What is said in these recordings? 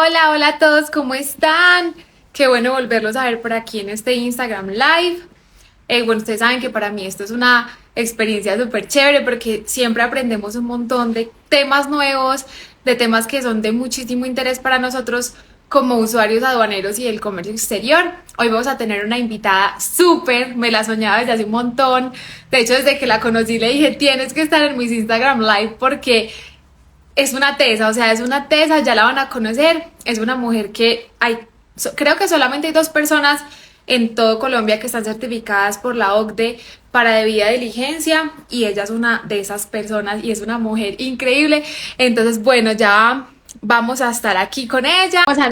Hola, hola a todos, ¿cómo están? Qué bueno volverlos a ver por aquí en este Instagram Live. Bueno, ustedes saben que para mí esto es una experiencia súper chévere porque siempre aprendemos un montón de temas nuevos, de temas que son de muchísimo interés para nosotros como usuarios aduaneros y del comercio exterior. Hoy vamos a tener una invitada súper, me la soñaba desde hace un montón. De hecho, desde que la conocí le dije, tienes que estar en mis Instagram Live porque es una tesa, o sea, es una tesa, ya la van a conocer. Es una mujer que creo que solamente hay dos personas en todo Colombia que están certificadas por la OCDE para debida diligencia y ella es una de esas personas y es una mujer increíble. Entonces, bueno, ya vamos a estar aquí con ella. Vamos a...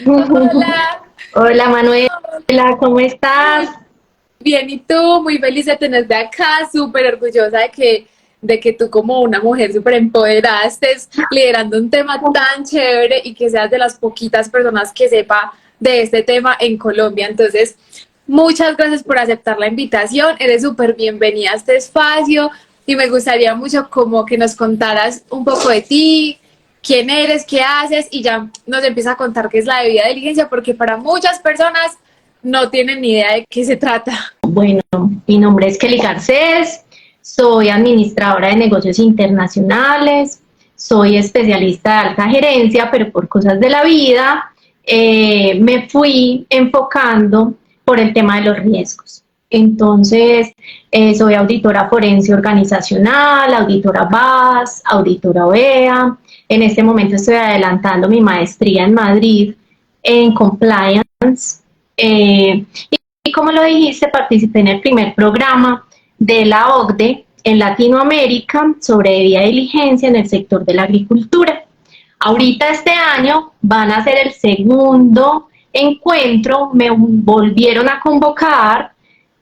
Hola. Hola Manuela, ¿cómo estás? Muy bien, ¿y tú? Muy feliz de tenerte acá, súper orgullosa de que tú como una mujer súper empoderada estés liderando un tema tan chévere y que seas de las poquitas personas que sepa de este tema en Colombia. Entonces, muchas gracias por aceptar la invitación, eres súper bienvenida a este espacio y me gustaría mucho como que nos contaras un poco de ti, quién eres, qué haces y ya nos empieza a contar qué es la debida diligencia porque para muchas personas no tienen ni idea de qué se trata. Bueno, mi nombre es Kelly Garcés, soy administradora de negocios internacionales, soy especialista de alta gerencia, pero por cosas de la vida me fui enfocando por el tema de los riesgos. Entonces, soy auditora forense organizacional, auditora BAS, auditora OEA. En este momento estoy adelantando mi maestría en Madrid en compliance. Y como lo dijiste, participé en el primer programa de la OCDE en Latinoamérica sobre debida diligencia en el sector de la agricultura. Ahorita este año van a hacer el segundo encuentro, me volvieron a convocar,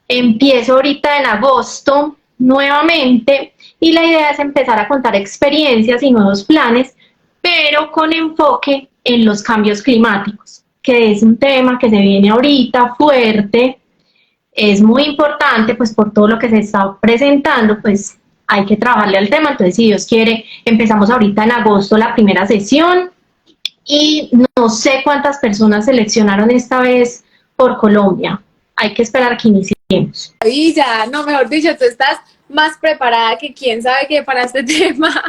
empiezo ahorita en agosto nuevamente y la idea es empezar a contar experiencias y nuevos planes, pero con enfoque en los cambios climáticos, que es un tema que se viene ahorita fuerte, es muy importante, pues por todo lo que se está presentando, pues hay que trabajarle al tema. Entonces, si Dios quiere, empezamos ahorita en agosto la primera sesión y no sé cuántas personas seleccionaron esta vez por Colombia. Hay que esperar que iniciemos. Maravilla, no, mejor dicho, tú estás más preparada que quién sabe qué para este tema.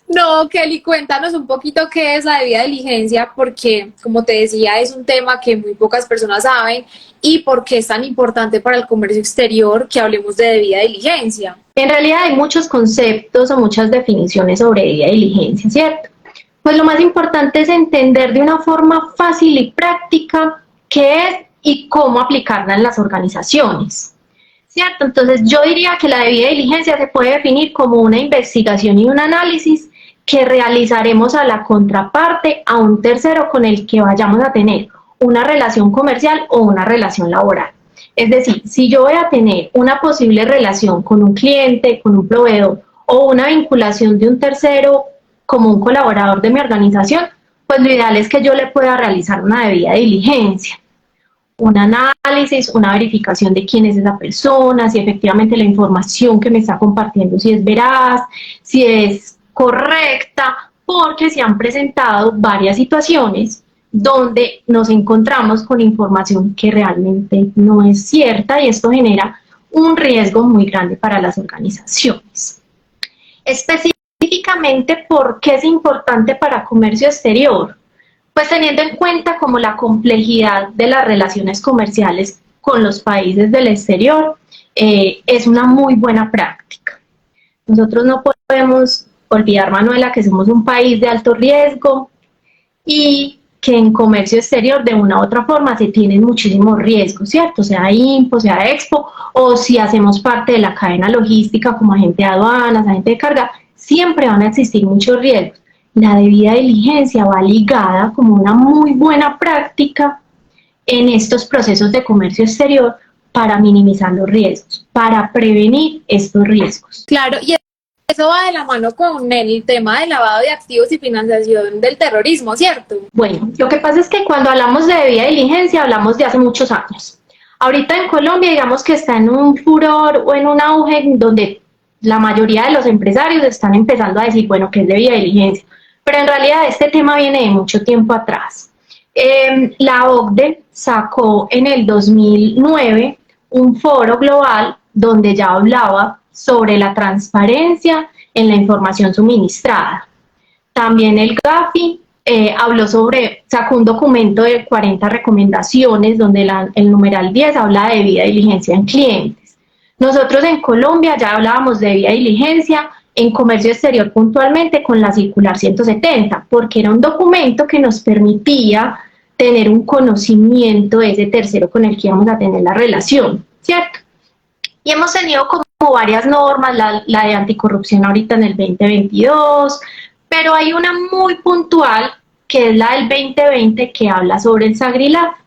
No, Kelly, cuéntanos un poquito qué es la debida diligencia, porque, como te decía, es un tema que muy pocas personas saben y por qué es tan importante para el comercio exterior que hablemos de debida diligencia. En realidad hay muchos conceptos o muchas definiciones sobre debida diligencia, ¿cierto? Pues lo más importante es entender de una forma fácil y práctica qué es y cómo aplicarla en las organizaciones, ¿cierto? Entonces yo diría que la debida diligencia se puede definir como una investigación y un análisis que realizaremos a la contraparte, a un tercero con el que vayamos a tener una relación comercial o una relación laboral. Es decir, si yo voy a tener una posible relación con un cliente, con un proveedor o una vinculación de un tercero como un colaborador de mi organización, pues lo ideal es que yo le pueda realizar una debida diligencia, un análisis, una verificación de quién es esa persona, si efectivamente la información que me está compartiendo si es veraz, si es correcta, porque se han presentado varias situaciones donde nos encontramos con información que realmente no es cierta y esto genera un riesgo muy grande para las organizaciones. Específicamente, ¿por qué es importante para comercio exterior? Pues teniendo en cuenta como la complejidad de las relaciones comerciales con los países del exterior, es una muy buena práctica. Nosotros no podemos olvidar, Manuela, que somos un país de alto riesgo y que en comercio exterior de una u otra forma se tienen muchísimos riesgos, ¿cierto? Sea IMPO, sea Expo, o si hacemos parte de la cadena logística como agente de aduanas, agente de carga, siempre van a existir muchos riesgos. La debida diligencia va ligada como una muy buena práctica en estos procesos de comercio exterior para minimizar los riesgos, para prevenir estos riesgos. Claro, y eso va de la mano con el tema de lavado de activos y financiación del terrorismo, ¿cierto? Bueno, lo que pasa es que cuando hablamos de debida diligencia hablamos de hace muchos años. Ahorita en Colombia digamos que está en un furor o en un auge donde la mayoría de los empresarios están empezando a decir, bueno, ¿qué es debida diligencia? pero en realidad este tema viene de mucho tiempo atrás. La OCDE sacó en el 2009 un foro global donde ya hablaba sobre la transparencia en la información suministrada. También el GAFI sacó un documento de 40 recomendaciones donde el numeral 10 habla de debida diligencia en clientes. Nosotros en Colombia ya hablábamos de debida diligencia en comercio exterior puntualmente con la circular 170, porque era un documento que nos permitía tener un conocimiento de ese tercero con el que íbamos a tener la relación, ¿cierto? Y hemos tenido como varias normas, la de anticorrupción ahorita en el 2022, pero hay una muy puntual que es la del 2020 que habla sobre el SAGRILAF.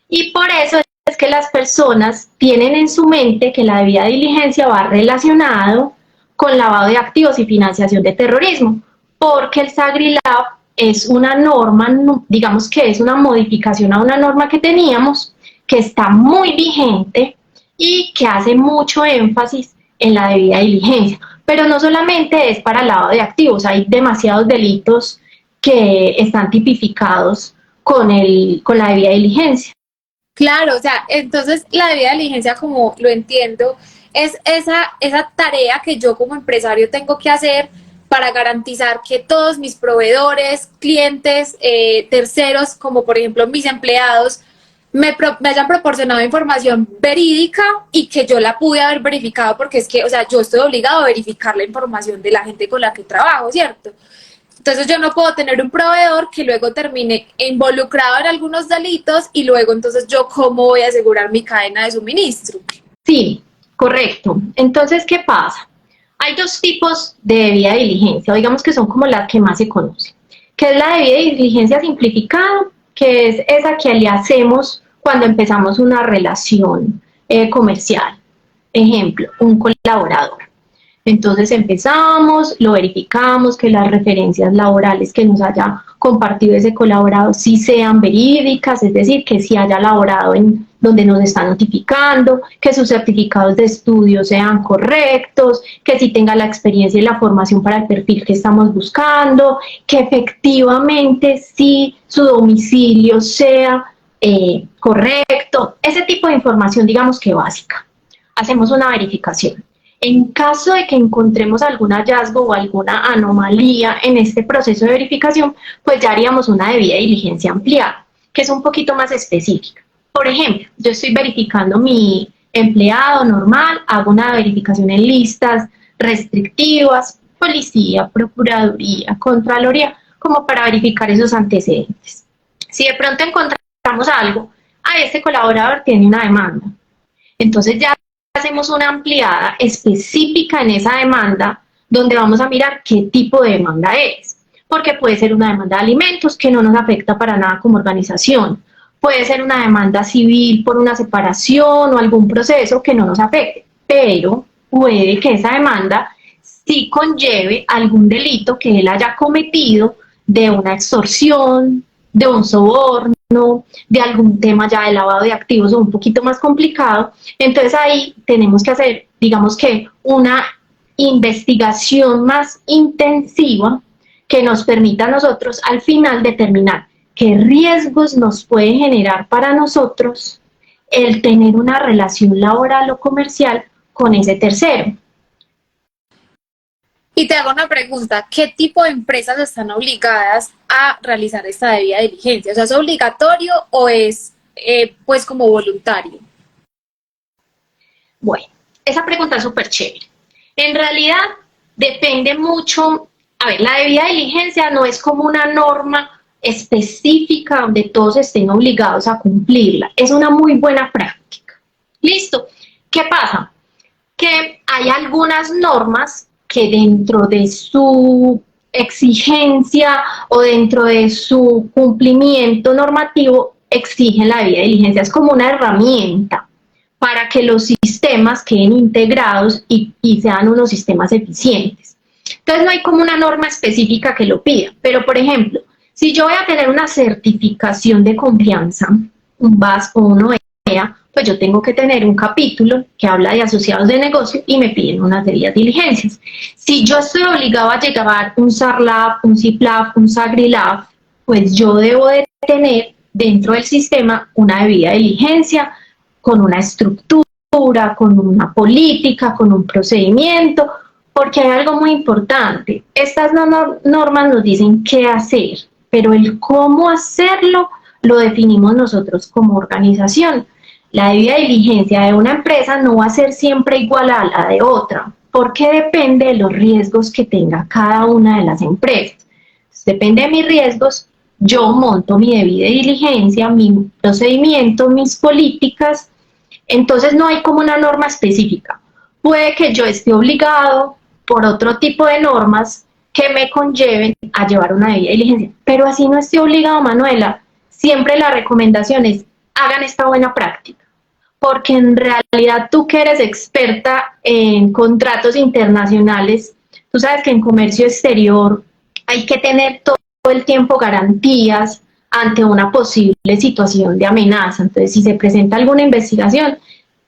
Y por eso es que las personas tienen en su mente que la debida diligencia va relacionado con lavado de activos y financiación de terrorismo, porque el SAGRILAF es una norma, digamos que es una modificación a una norma que teníamos, que está muy vigente y que hace mucho énfasis en la debida diligencia. Pero no solamente es para lavado de activos, hay demasiados delitos que están tipificados con la debida diligencia. Claro, o sea, entonces la debida diligencia, como lo entiendo, es esa tarea que yo como empresario tengo que hacer para garantizar que todos mis proveedores, clientes, terceros, como por ejemplo mis empleados, me hayan proporcionado información verídica y que yo la pude haber verificado, porque es que, o sea, yo estoy obligado a verificar la información de la gente con la que trabajo, ¿cierto? Entonces yo no puedo tener un proveedor que luego termine involucrado en algunos delitos y luego entonces yo cómo voy a asegurar mi cadena de suministro. Sí, correcto. Entonces, ¿qué pasa? Hay dos tipos de debida diligencia, digamos que son como las que más se conocen, que es la debida diligencia simplificada, que es esa que le hacemos cuando empezamos una relación comercial. Ejemplo, un colaborador. Entonces empezamos, lo verificamos, que las referencias laborales que nos haya compartido ese colaborador sí sean verídicas, es decir, que sí haya laborado en donde nos están notificando, que sus certificados de estudio sean correctos, que sí tenga la experiencia y la formación para el perfil que estamos buscando, que efectivamente sí su domicilio sea correcto, ese tipo de información digamos que básica. Hacemos una verificación. En caso de que encontremos algún hallazgo o alguna anomalía en este proceso de verificación, pues ya haríamos una debida diligencia ampliada, que es un poquito más específica. Por ejemplo, yo estoy verificando mi empleado normal, hago una verificación en listas restrictivas, policía, procuraduría, contraloría, como para verificar esos antecedentes. Si de pronto encontramos algo, este colaborador tiene una demanda, entonces ya hacemos una ampliada específica en esa demanda donde vamos a mirar qué tipo de demanda es, porque puede ser una demanda de alimentos que no nos afecta para nada como organización, puede ser una demanda civil por una separación o algún proceso que no nos afecte, pero puede que esa demanda sí conlleve algún delito que él haya cometido de una extorsión, de un soborno, de algún tema ya de lavado de activos o un poquito más complicado. Entonces ahí tenemos que hacer, digamos que una investigación más intensiva que nos permita a nosotros al final determinar qué riesgos nos puede generar para nosotros el tener una relación laboral o comercial con ese tercero. Y te hago una pregunta, ¿qué tipo de empresas están obligadas a realizar esta debida diligencia? O sea, ¿es obligatorio o es pues como voluntario? Bueno, esa pregunta es súper chévere. En realidad depende mucho, a ver, la debida diligencia no es como una norma específica donde todos estén obligados a cumplirla, es una muy buena práctica. ¿Listo? ¿Qué pasa? Que hay algunas normas que dentro de su exigencia o dentro de su cumplimiento normativo exigen la debida diligencia. Es como una herramienta para que los sistemas queden integrados y sean unos sistemas eficientes. Entonces no hay como una norma específica que lo pida, pero por ejemplo, si yo voy a tener una certificación de confianza, un BAS o un OEA, pues yo tengo que tener un capítulo que habla de asociados de negocio y me piden unas debidas diligencias. Si yo estoy obligado a llevar un SARLAB, un CIPLAB, un SAGRILAB, pues yo debo de tener dentro del sistema una debida diligencia con una estructura, con una política, con un procedimiento, porque hay algo muy importante. Estas normas nos dicen qué hacer, pero el cómo hacerlo lo definimos nosotros como organización. La debida diligencia de una empresa no va a ser siempre igual a la de otra, porque depende de los riesgos que tenga cada una de las empresas. Depende de mis riesgos, yo monto mi debida diligencia, mi procedimiento, mis políticas. Entonces no hay como una norma específica. Puede que yo esté obligado por otro tipo de normas que me conlleven a llevar una debida diligencia, pero así no estoy obligado, Manuela. Siempre la recomendación es, hagan esta buena práctica, porque en realidad tú que eres experta en contratos internacionales, tú sabes que en comercio exterior hay que tener todo el tiempo garantías ante una posible situación de amenaza. Entonces, si se presenta alguna investigación,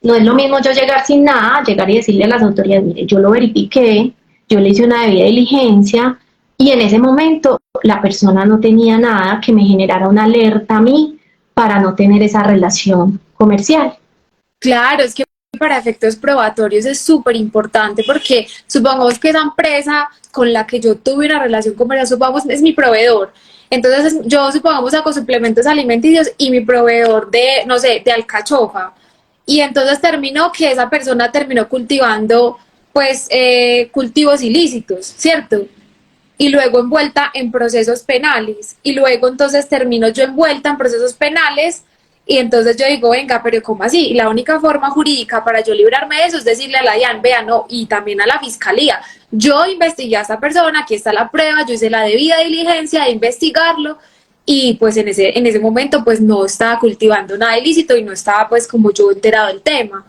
no es lo mismo yo llegar sin nada, llegar y decirle a las autoridades, mire, yo lo verifiqué, yo le hice una debida diligencia y en ese momento la persona no tenía nada que me generara una alerta a mí para no tener esa relación comercial. Claro, es que para efectos probatorios es súper importante porque supongamos que esa empresa con la que yo tuve una relación comercial, supongamos es mi proveedor. Entonces yo supongamos hago suplementos alimenticios y mi proveedor de, no sé, de alcachofa. Y entonces terminó que esa persona terminó cultivando pues cultivos ilícitos, ¿cierto? Y luego envuelta en procesos penales. Y luego entonces termino yo envuelta en procesos penales y entonces yo digo, venga, pero ¿cómo así? Y la única forma jurídica para yo librarme de eso es decirle a la DIAN, vea, no, y también a la fiscalía, yo investigué a esta persona, aquí está la prueba, yo hice la debida diligencia de investigarlo y pues en ese momento pues no estaba cultivando nada ilícito y no estaba pues como yo enterado del tema.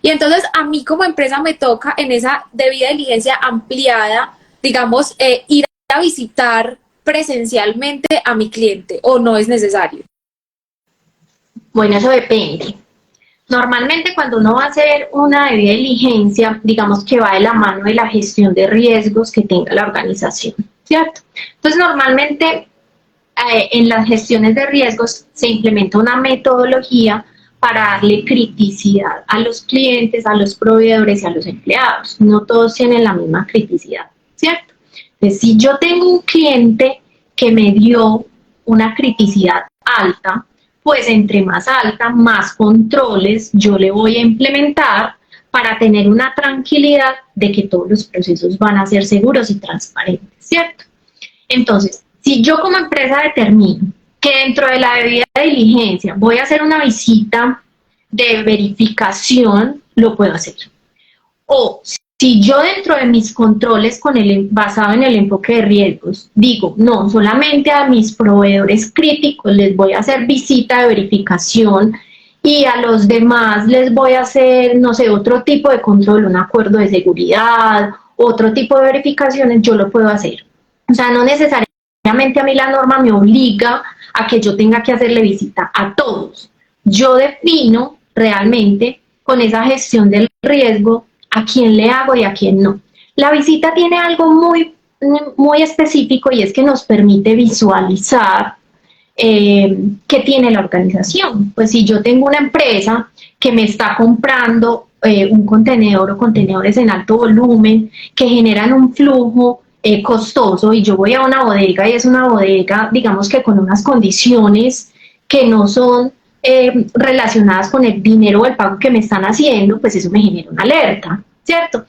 Y entonces a mí como empresa me toca en esa debida diligencia ampliada, digamos, ir a visitar presencialmente a mi cliente o no es necesario. Bueno, eso depende. Normalmente cuando uno va a hacer una debida diligencia, digamos que va de la mano de la gestión de riesgos que tenga la organización, ¿cierto? Entonces normalmente en las gestiones de riesgos se implementa una metodología para darle criticidad a los clientes, a los proveedores y a los empleados. No todos tienen la misma criticidad, ¿cierto? Entonces, si yo tengo un cliente que me dio una criticidad alta, pues entre más alta, más controles yo le voy a implementar para tener una tranquilidad de que todos los procesos van a ser seguros y transparentes, ¿cierto? Entonces, si yo como empresa determino que dentro de la debida diligencia voy a hacer una visita de verificación, lo puedo hacer. O si yo dentro de mis controles basado en el enfoque de riesgos digo, no, solamente a mis proveedores críticos les voy a hacer visita de verificación y a los demás les voy a hacer, no sé, otro tipo de control, un acuerdo de seguridad, otro tipo de verificaciones, yo lo puedo hacer. O sea, no necesariamente a mí la norma me obliga a que yo tenga que hacerle visita a todos. Yo defino realmente con esa gestión del riesgo a quién le hago y a quién no. La visita tiene algo muy específico y es que nos permite visualizar qué tiene la organización. Pues si yo tengo una empresa que me está comprando un contenedor o contenedores en alto volumen que generan un flujo costoso y yo voy a una bodega y es una bodega, digamos que con unas condiciones que no son relacionadas con el dinero o el pago que me están haciendo, pues eso me genera una alerta, ¿cierto?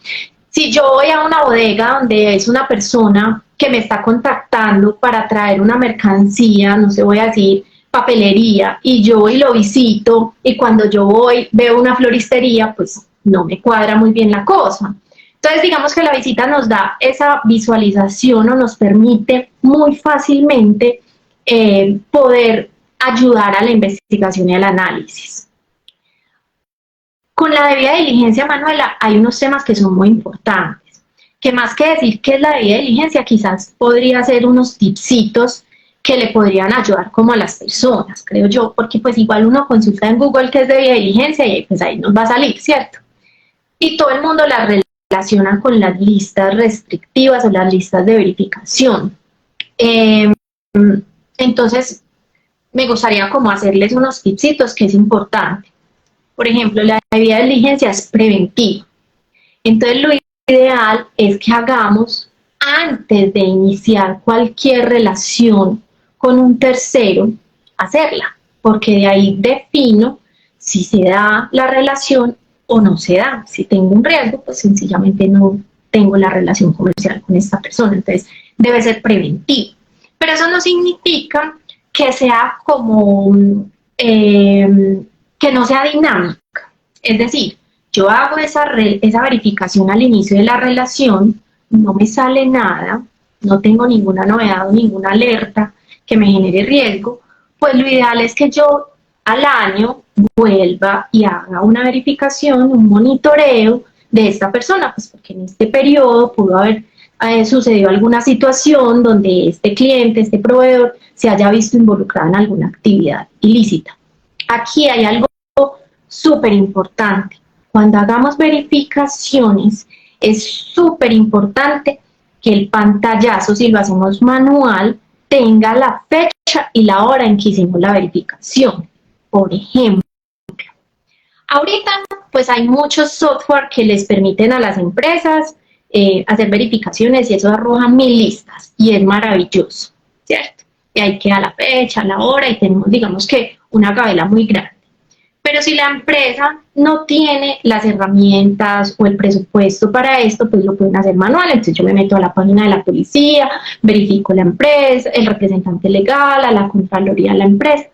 Si yo voy a una bodega donde es una persona que me está contactando para traer una mercancía, no sé, voy a decir papelería, y yo voy y lo visito, y cuando yo voy veo una floristería, pues no me cuadra muy bien la cosa. Entonces, digamos que la visita nos da esa visualización o nos permite muy fácilmente poder ayudar a la investigación y al análisis. Con la debida diligencia, Manuela, hay unos temas que son muy importantes, que más que decir qué es la debida diligencia, quizás podría ser unos tipsitos que le podrían ayudar como a las personas, creo yo, porque pues igual uno consulta en Google qué es debida diligencia y pues ahí nos va a salir, ¿cierto? Y todo el mundo la relaciona con las listas restrictivas o las listas de verificación. Entonces, me gustaría como hacerles unos tipsitos que es importante. Por ejemplo, la debida diligencia es preventiva. Entonces, lo ideal es que hagamos antes de iniciar cualquier relación con un tercero, hacerla, porque de ahí defino si se da la relación o no se da. Si tengo un riesgo, pues sencillamente no tengo la relación comercial con esta persona. Entonces, debe ser preventivo. Pero eso no significa que sea como, que no sea dinámica. Es decir, yo hago esa verificación al inicio de la relación, no me sale nada, no tengo ninguna novedad o ninguna alerta que me genere riesgo, pues lo ideal es que yo al año vuelva y haga una verificación, un monitoreo de esta persona, pues porque en este periodo pudo haber sucedido alguna situación donde este cliente, este proveedor, se haya visto involucrado en alguna actividad ilícita. Aquí hay algo súper importante. Cuando hagamos verificaciones, es súper importante que el pantallazo, si lo hacemos manual, tenga la fecha y la hora en que hicimos la verificación. Por ejemplo, ahorita pues hay muchos software que les permiten a las empresas hacer verificaciones y eso arroja 1000 listas y es maravilloso, ¿cierto? Y ahí queda la fecha, la hora y tenemos, digamos que, una gabela muy grande. Pero si la empresa no tiene las herramientas o el presupuesto para esto, pues lo pueden hacer manual. Entonces yo me meto a la página de la policía, verifico la empresa, el representante legal, a la contraloría de la empresa.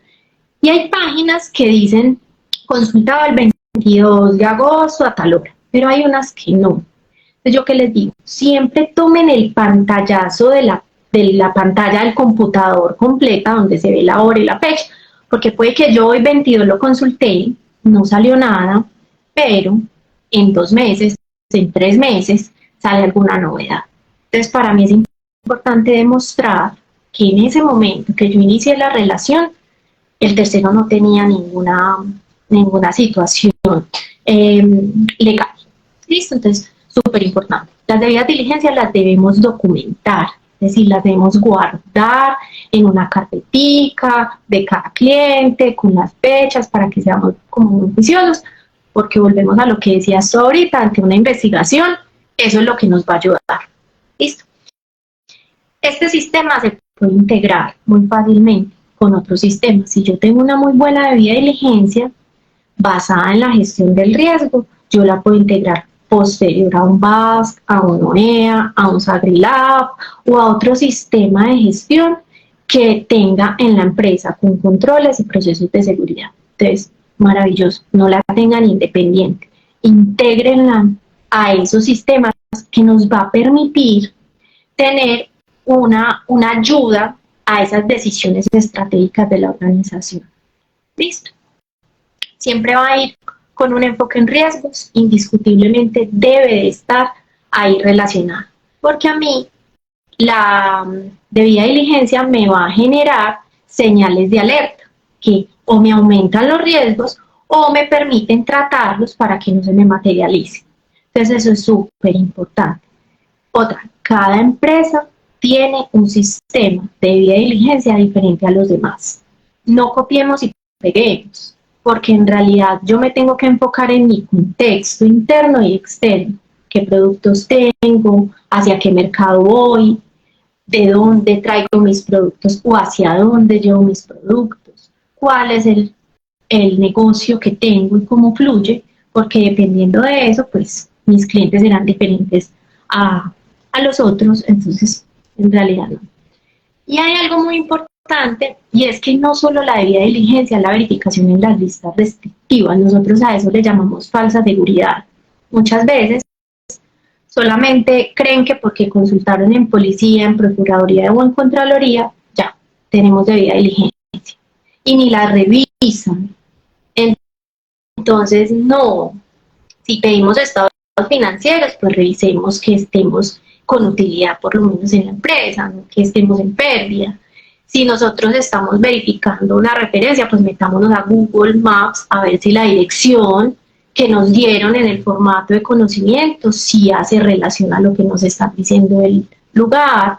Y hay páginas que dicen consultado el 22 de agosto a tal hora, pero hay unas que no. Entonces yo qué les digo, siempre tomen el pantallazo de la pantalla del computador completa donde se ve la hora y la fecha, porque puede que yo hoy 22 lo consulté, no salió nada, pero en 2 meses, en 3 meses, sale alguna novedad. Entonces, para mí es importante demostrar que en ese momento que yo inicié la relación, el tercero no tenía ninguna situación legal. ¿Listo? Entonces, súper importante. Las debidas diligencias las debemos documentar. Es decir, las debemos guardar en una carpetica de cada cliente, con las fechas, para que seamos como muy juiciosos, porque volvemos a lo que decías tú ahorita, ante una investigación, eso es lo que nos va a ayudar. ¿Listo? Este sistema se puede integrar muy fácilmente con otros sistemas. Si yo tengo una muy buena debida diligencia, basada en la gestión del riesgo, yo la puedo integrar posterior a un BASC, a un OEA, a un SagriLab o a otro sistema de gestión que tenga en la empresa con controles y procesos de seguridad. Entonces, maravilloso, no la tengan independiente, intégrenla a esos sistemas que nos va a permitir tener una ayuda a esas decisiones estratégicas de la organización. ¿Listo? Siempre va a ir con un enfoque en riesgos, indiscutiblemente debe de estar ahí relacionada, porque a mí la debida diligencia me va a generar señales de alerta que o me aumentan los riesgos o me permiten tratarlos para que no se me materialicen. Entonces eso es súper importante. Otra, cada empresa tiene un sistema de debida diligencia diferente a los demás. No copiemos y peguemos, porque en realidad yo me tengo que enfocar en mi contexto interno y externo. ¿Qué productos tengo? ¿Hacia qué mercado voy? ¿De dónde traigo mis productos o hacia dónde llevo mis productos? ¿Cuál es el negocio que tengo y cómo fluye? Porque dependiendo de eso, pues mis clientes serán diferentes a los otros, entonces en realidad no. Y hay algo muy importante y es que no solo la debida diligencia es la verificación en las listas restrictivas, nosotros a eso le llamamos falsa seguridad. Muchas veces solamente creen que porque consultaron en policía, en procuraduría o en contraloría, ya tenemos debida diligencia y ni la revisan. Entonces no, si pedimos estados financieros, pues revisemos que estemos con utilidad por lo menos en la empresa, no que estemos en pérdida. Si nosotros estamos verificando una referencia, pues metámonos a Google Maps a ver si la dirección que nos dieron en el formato de conocimiento sí hace relación a lo que nos están diciendo el lugar.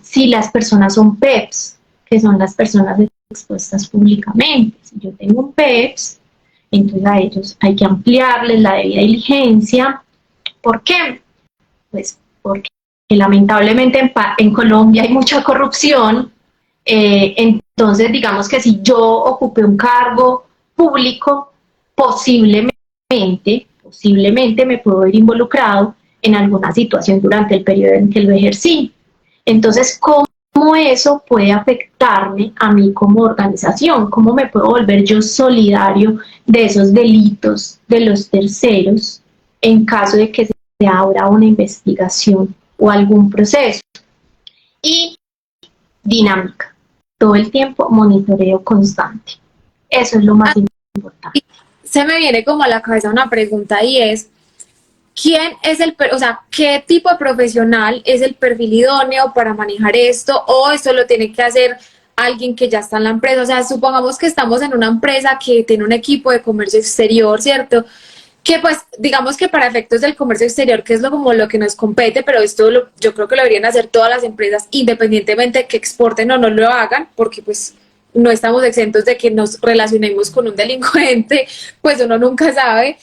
Si las personas son PEPs, que son las personas expuestas públicamente. Si yo tengo un PEPs, entonces a ellos hay que ampliarles la debida diligencia. ¿Por qué? Pues porque lamentablemente en Colombia hay mucha corrupción. Entonces, digamos que si yo ocupé un cargo público, posiblemente me puedo ver involucrado en alguna situación durante el periodo en que lo ejercí. Entonces, ¿cómo eso puede afectarme a mí como organización? ¿Cómo me puedo volver yo solidario de esos delitos de los terceros en caso de que se abra una investigación o algún proceso? Y dinámica. Todo el tiempo monitoreo constante. Eso es lo más importante. Se me viene como a la cabeza una pregunta y es, ¿quién es qué tipo de profesional es el perfil idóneo para manejar esto? ¿O esto lo tiene que hacer alguien que ya está en la empresa? O sea, supongamos que estamos en una empresa que tiene un equipo de comercio exterior, ¿cierto? Que pues digamos que para efectos del comercio exterior, que es como lo que nos compete, pero esto yo creo que lo deberían hacer todas las empresas, independientemente de que exporten o no lo hagan, porque pues no estamos exentos de que nos relacionemos con un delincuente, pues uno nunca sabe.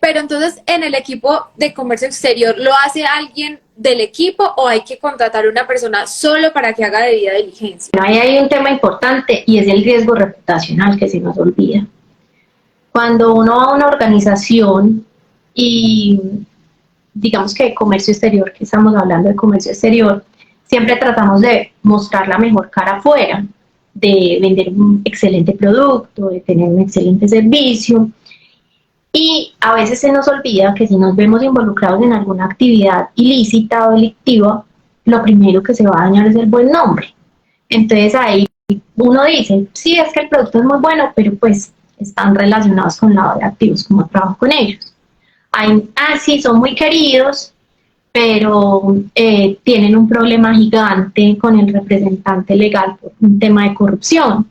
Pero entonces, en el equipo de comercio exterior, ¿lo hace alguien del equipo o hay que contratar a una persona solo para que haga debida diligencia? Ahí hay un tema importante y es el riesgo reputacional que se nos olvida. Cuando uno va a una organización y digamos que de comercio exterior, que estamos hablando de comercio exterior, siempre tratamos de mostrar la mejor cara afuera, de vender un excelente producto, de tener un excelente servicio. Y a veces se nos olvida que si nos vemos involucrados en alguna actividad ilícita o delictiva, lo primero que se va a dañar es el buen nombre. Entonces ahí uno dice, sí, es que el producto es muy bueno, pero pues están relacionados con lavado de activos, como trabajo con ellos. Sí, son muy queridos, pero tienen un problema gigante con el representante legal por un tema de corrupción.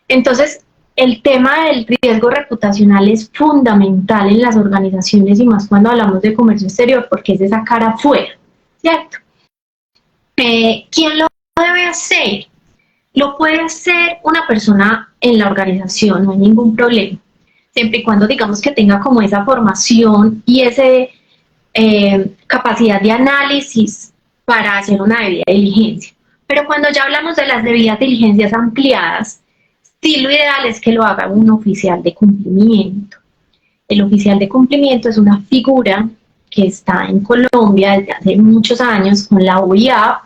Entonces, el tema del riesgo reputacional es fundamental en las organizaciones y más cuando hablamos de comercio exterior, porque es de esa cara afuera, ¿cierto? ¿Quién lo debe hacer? Lo puede hacer una persona en la organización, no hay ningún problema, siempre y cuando digamos que tenga como esa formación y esa capacidad de análisis para hacer una debida diligencia. Pero cuando ya hablamos de las debidas diligencias ampliadas, sí, lo ideal es que lo haga un oficial de cumplimiento. El oficial de cumplimiento es una figura que está en Colombia desde hace muchos años con la OIAP,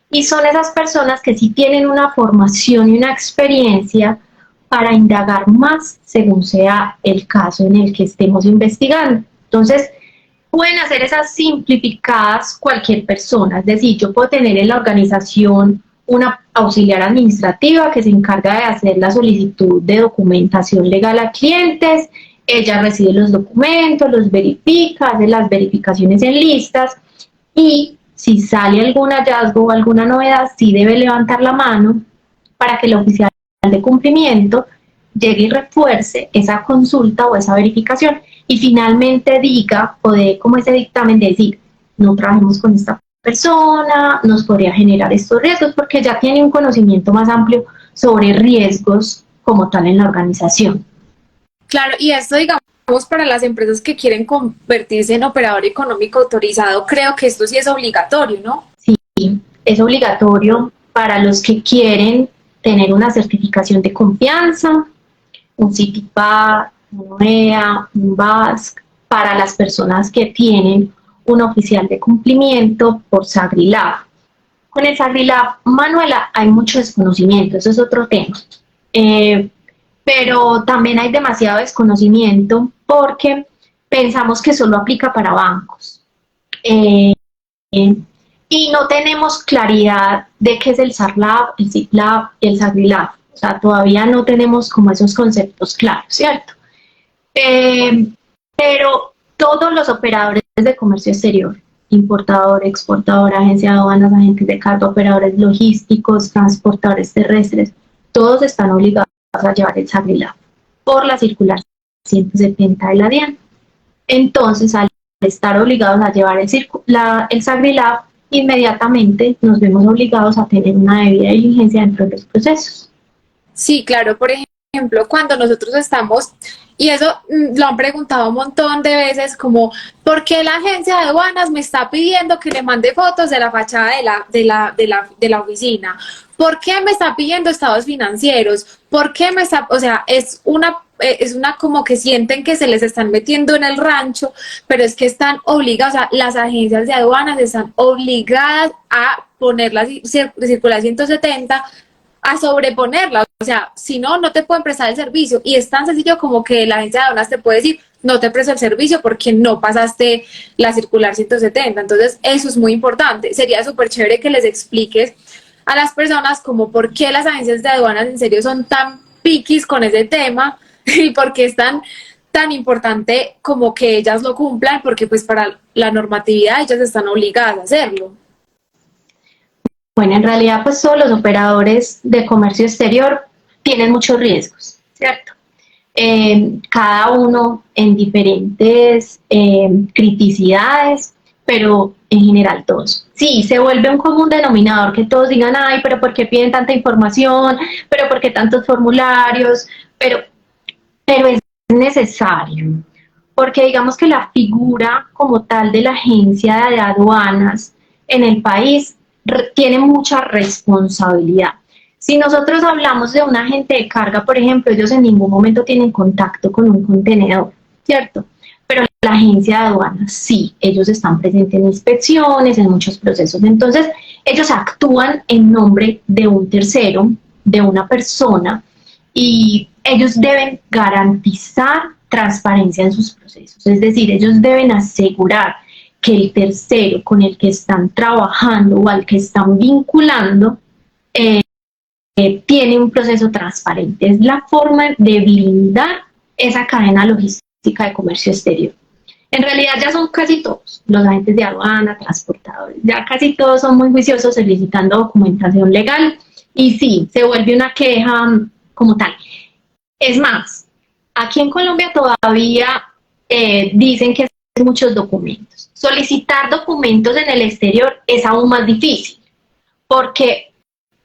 y son esas personas que sí tienen una formación y una experiencia para indagar más según sea el caso en el que estemos investigando. Entonces, pueden hacer esas simplificadas cualquier persona, es decir, yo puedo tener en la organización una auxiliar administrativa que se encarga de hacer la solicitud de documentación legal a clientes, ella recibe los documentos, los verifica, hace las verificaciones en listas y si sale algún hallazgo o alguna novedad, sí debe levantar la mano para que el oficial de cumplimiento llegue y refuerce esa consulta o esa verificación y finalmente diga o dé como ese dictamen de decir, no trabajemos con esta persona, nos podría generar estos riesgos porque ya tiene un conocimiento más amplio sobre riesgos como tal en la organización. Claro, y esto digamos para las empresas que quieren convertirse en operador económico autorizado, creo que esto sí es obligatorio, ¿no? Sí, es obligatorio para los que quieren tener una certificación de confianza, un CITIPAD, un OEA, un BASC, para las personas que tienen un oficial de cumplimiento por SAGRILAB. Con el SAGRILAB, Manuela, hay mucho desconocimiento, eso es otro tema. Pero también hay demasiado desconocimiento porque pensamos que solo aplica para bancos. Y no tenemos claridad de qué es el SARLAB, el CIPLAB y el SAGRILAB. O sea, todavía no tenemos como esos conceptos claros, ¿cierto? Pero todos los operadores de comercio exterior, importador, exportador, agencia de aduanas, agentes de carga, operadores logísticos, transportadores terrestres, todos están obligados a llevar el SAGRILAB por la circular 170 de la DIAN. Entonces, al estar obligados a llevar el SAGRILAB, inmediatamente nos vemos obligados a tener una debida diligencia dentro de los procesos. Sí, claro, por ejemplo, cuando nosotros estamos, y eso lo han preguntado un montón de veces, como, ¿por qué la agencia de aduanas me está pidiendo que le mande fotos de la fachada de la oficina? ¿Por qué me está pidiendo estados financieros? ¿Por qué me está, o sea, es una como que sienten que se les están metiendo en el rancho, pero es que están obligados, o sea, las agencias de aduanas están obligadas a poner la circular 170, a sobreponerla, o sea, si no, no te pueden prestar el servicio, y es tan sencillo como que la agencia de aduanas te puede decir, no te presto el servicio porque no pasaste la circular 170, entonces eso es muy importante. Sería súper chévere que les expliques a las personas como por qué las agencias de aduanas en serio son tan piquis con ese tema y por qué es tan importante como que ellas lo cumplan, porque pues para la normatividad ellas están obligadas a hacerlo. Bueno, en realidad pues todos los operadores de comercio exterior tienen muchos riesgos, ¿cierto? Cada uno en diferentes criticidades, pero en general todos. Sí, se vuelve un común denominador que todos digan, ay, pero ¿por qué piden tanta información? ¿Pero por qué tantos formularios? Pero es necesario, porque digamos que la figura como tal de la agencia de aduanas en el país tiene mucha responsabilidad. Si nosotros hablamos de un agente de carga, por ejemplo, ellos en ningún momento tienen contacto con un contenedor, ¿cierto? Pero la agencia de aduanas sí, ellos están presentes en inspecciones, en muchos procesos. Entonces, ellos actúan en nombre de un tercero, de una persona, y ellos deben garantizar transparencia en sus procesos. Es decir, ellos deben asegurar que el tercero con el que están trabajando o al que están vinculando tiene un proceso transparente. Es la forma de blindar esa cadena logística de comercio exterior. En realidad ya son casi todos, los agentes de aduana, transportadores, ya casi todos son muy juiciosos solicitando documentación legal y sí, se vuelve una queja como tal. Es más, aquí en Colombia todavía dicen que es muchos documentos. Solicitar documentos en el exterior es aún más difícil, porque,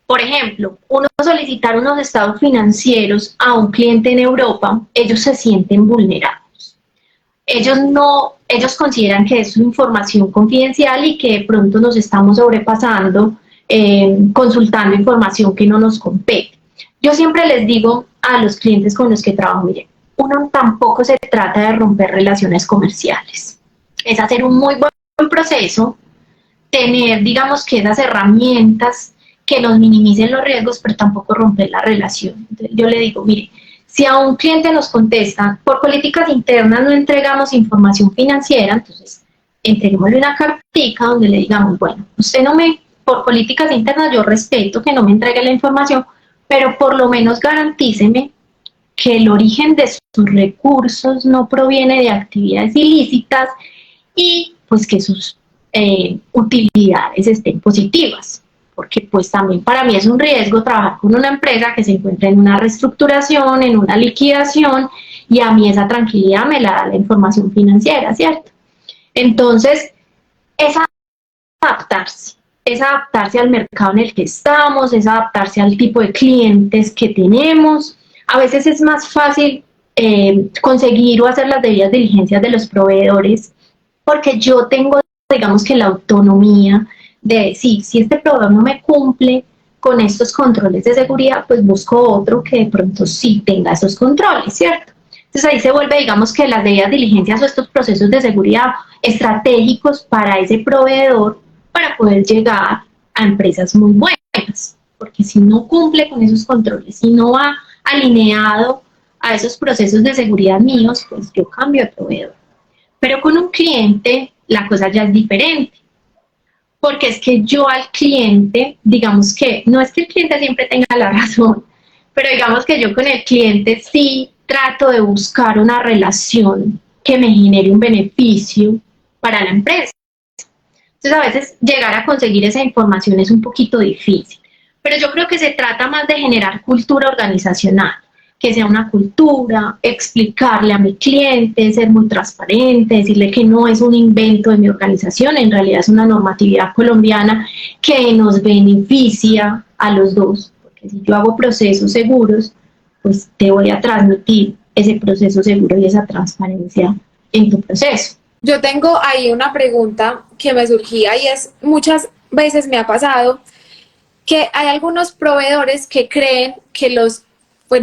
por ejemplo, uno solicitar unos estados financieros a un cliente en Europa, ellos se sienten vulnerados. Ellos consideran que es información confidencial y que de pronto nos estamos sobrepasando, consultando información que no nos compete. Yo siempre les digo a los clientes con los que trabajo, miren, uno tampoco se trata de romper relaciones comerciales. Es hacer un muy buen proceso, tener, digamos, que esas herramientas que nos minimicen los riesgos, pero tampoco romper la relación. Entonces, yo le digo, mire, si a un cliente nos contesta, por políticas internas no entregamos información financiera, entonces entreguémosle una cartica donde le digamos, bueno, usted no me, por políticas internas yo respeto que no me entregue la información, pero por lo menos garantíceme que el origen de sus recursos no proviene de actividades ilícitas y pues que sus utilidades estén positivas, porque pues también para mí es un riesgo trabajar con una empresa que se encuentra en una reestructuración, en una liquidación, y a mí esa tranquilidad me la da la información financiera, ¿cierto? Entonces, es adaptarse al mercado en el que estamos, es adaptarse al tipo de clientes que tenemos. A veces es más fácil conseguir o hacer las debidas diligencias de los proveedores, porque yo tengo, digamos que la autonomía de decir, si este proveedor no me cumple con estos controles de seguridad, pues busco otro que de pronto sí tenga esos controles, ¿cierto? Entonces ahí se vuelve, digamos que las debidas diligencias o estos procesos de seguridad estratégicos para ese proveedor para poder llegar a empresas muy buenas, porque si no cumple con esos controles, si no va alineado a esos procesos de seguridad míos, pues yo cambio de proveedor. Pero con un cliente la cosa ya es diferente, porque es que yo al cliente, digamos que, no es que el cliente siempre tenga la razón, pero digamos que yo con el cliente sí trato de buscar una relación que me genere un beneficio para la empresa. Entonces a veces llegar a conseguir esa información es un poquito difícil, pero yo creo que se trata más de generar cultura organizacional, que sea una cultura, explicarle a mi cliente, ser muy transparente, decirle que no es un invento de mi organización, en realidad es una normatividad colombiana que nos beneficia a los dos, porque si yo hago procesos seguros, pues te voy a transmitir ese proceso seguro y esa transparencia en tu proceso. Yo tengo ahí una pregunta que me surgía y es, muchas veces me ha pasado que hay algunos proveedores que creen que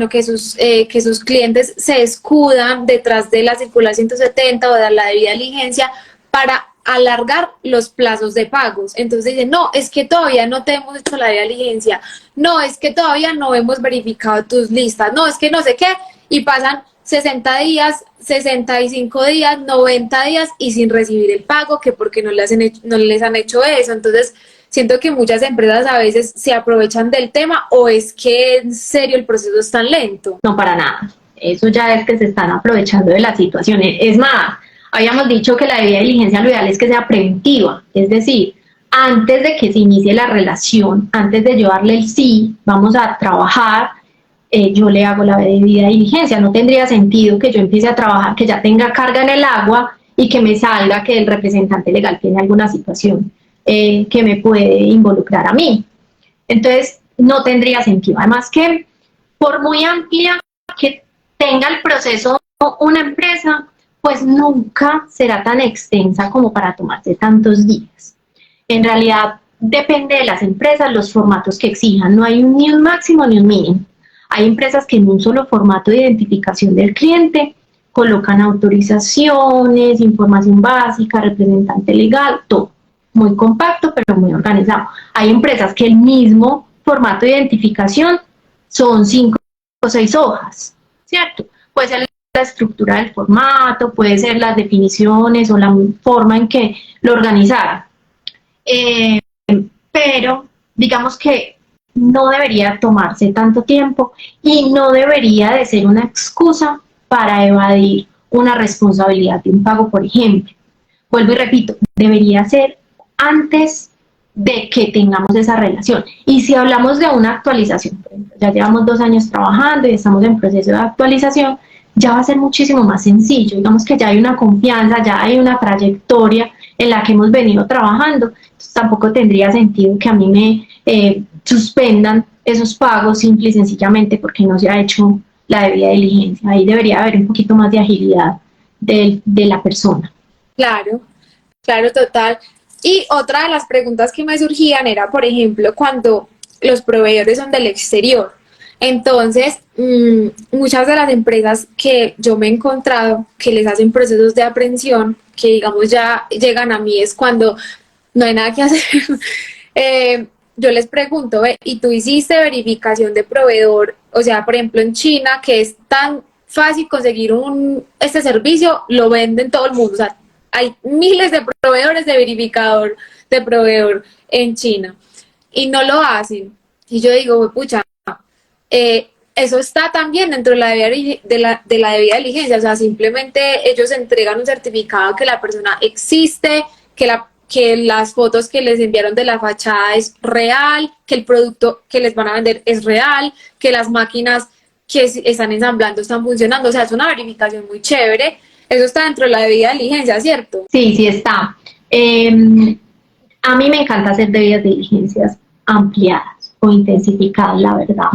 que sus clientes se escudan detrás de la circular 170 o de la debida diligencia para alargar los plazos de pagos. Entonces dicen, no, es que todavía no te hemos hecho la debida diligencia, no, es que todavía no hemos verificado tus listas, no, es que no sé qué, y pasan 60 días, 65 días, 90 días y sin recibir el pago, que porque no les han hecho eso. Entonces, siento que muchas empresas a veces se aprovechan del tema, o es que en serio el proceso es tan lento. No, para nada. Eso ya es que se están aprovechando de la situación. Es más, habíamos dicho que la debida diligencia lo ideal es que sea preventiva, es decir, antes de que se inicie la relación, antes de llevarle el sí, vamos a trabajar, yo le hago la debida diligencia. No tendría sentido que yo empiece a trabajar, que ya tenga carga en el agua y que me salga que el representante legal tiene alguna situación que me puede involucrar a mí. Entonces, no tendría sentido. Además que, por muy amplia que tenga el proceso una empresa, pues nunca será tan extensa como para tomarse tantos días. En realidad, depende de las empresas, los formatos que exijan. No hay ni un máximo ni un mínimo. Hay empresas que en un solo formato de identificación del cliente colocan autorizaciones, información básica, representante legal, todo. Muy compacto, pero muy organizado. Hay empresas que el mismo formato de identificación son 5 o 6 hojas, ¿cierto? Puede ser la estructura del formato, puede ser las definiciones o la forma en que lo organizaron. Pero digamos que no debería tomarse tanto tiempo y no debería de ser una excusa para evadir una responsabilidad de un pago, por ejemplo. Vuelvo y repito, debería ser antes de que tengamos esa relación. Y si hablamos de una actualización, por ejemplo, ya llevamos 2 años trabajando y estamos en proceso de actualización, ya va a ser muchísimo más sencillo. Digamos que ya hay una confianza, ya hay una trayectoria en la que hemos venido trabajando. Entonces, tampoco tendría sentido que a mí me suspendan esos pagos simple y sencillamente porque no se ha hecho la debida diligencia. Ahí debería haber un poquito más de agilidad de la persona. Claro, claro, total. Y otra de las preguntas que me surgían era, por ejemplo, cuando los proveedores son del exterior. Entonces, muchas de las empresas que yo me he encontrado que les hacen procesos de aprehensión, que digamos ya llegan a mí, es cuando no hay nada que hacer. Yo les pregunto, ¿y tú hiciste verificación de proveedor? O sea, por ejemplo, en China, que es tan fácil conseguir este servicio, lo venden todo el mundo. O sea, hay miles de proveedores de verificador de proveedor en China y no lo hacen. Y yo digo, pucha, eso está también dentro de la debida diligencia. O sea, simplemente ellos entregan un certificado que la persona existe, que las fotos que les enviaron de la fachada es real, que el producto que les van a vender es real, que las máquinas que están ensamblando están funcionando. O sea, es una verificación muy chévere. Eso está dentro de la debida diligencia, ¿cierto? Sí, sí está. A mí me encanta hacer debidas diligencias ampliadas o intensificadas, la verdad.